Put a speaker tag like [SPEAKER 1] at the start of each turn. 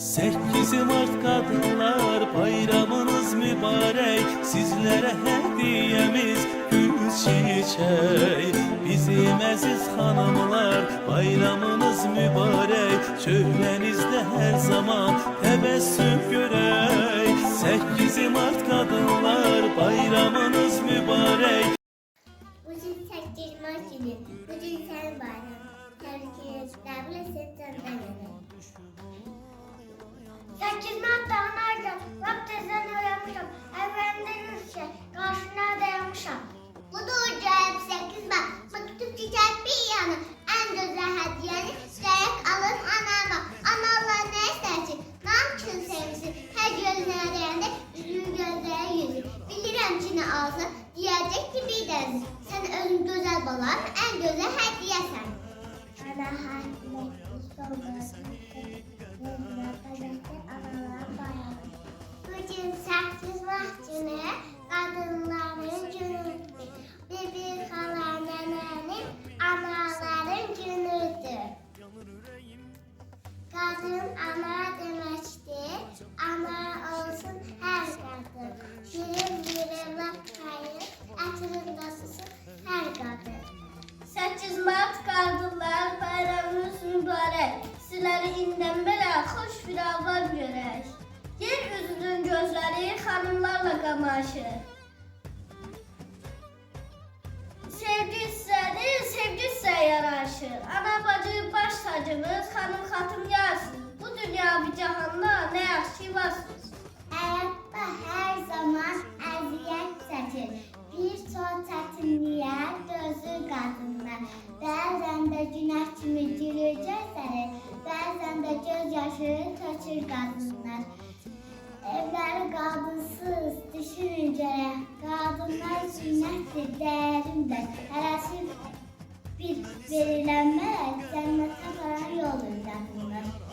[SPEAKER 1] 8 Mart Kadınlar Bayramınız mübarek. Sizlere hediyemiz gül çiçek. Bizim aziz hanımlar bayramınız mübarek. Çöhrenizde her zaman tebessüm görek. 8 Mart Kadınlar Bayramınız mübarek.
[SPEAKER 2] Bugün 8 Mart günü. Bugün sen bayram. Tebrikler bile senden yana. 8 Mart'ta anardım. Vaktizden uyanmışım. Evvenden ülke. Karşına dayanmışım. Bu da hocam 8 Mart. Mektup çiçek bir yanı. En güzel hediyeni isteyerek alın anama. Analar ne istersin? Ne için sevsin? Her gözüne değende üzülü gözlere yüzü. Bilirim ki ne alsın. Diyecek ki bir dersin. Sen özün güzel balan en güzel hediyesen. Ana hayatımda sormasın. Bugün 8 Mart günü kadınların günüdür. Bibi hala nenenin anaların günüdür. Kadın ana demektir. Ana olsun her kadın. Birim evlat kayır. Etinin nasılsın her kadın. 8 Mart Kadınlar Bayramınız mübarek. Sizleri inden belə xoş bir avlar görək. Yeryüzünün gözləri xanımlarla qamaşır. Sevgi sizədir, sevgi sizə yaraşır. Ana bacı baş tacımız, xanım xatım yarsın. Bu dünya bir cahanda nə yaxşı varsınız. Həyatda hər zaman əziyyət çəkir. Bir çox çətinliyə dözür qadınlar. Bəzən də günah kimi güləcək sərir. Bəzən də göz yaşı tökür qadınlar. Evləri qadınsız düşünün gərək. Qadınlar zinətdir, dəyərimdir. Hərəsi bir verilən mələk cənnətə aparan yoldur qadınlar.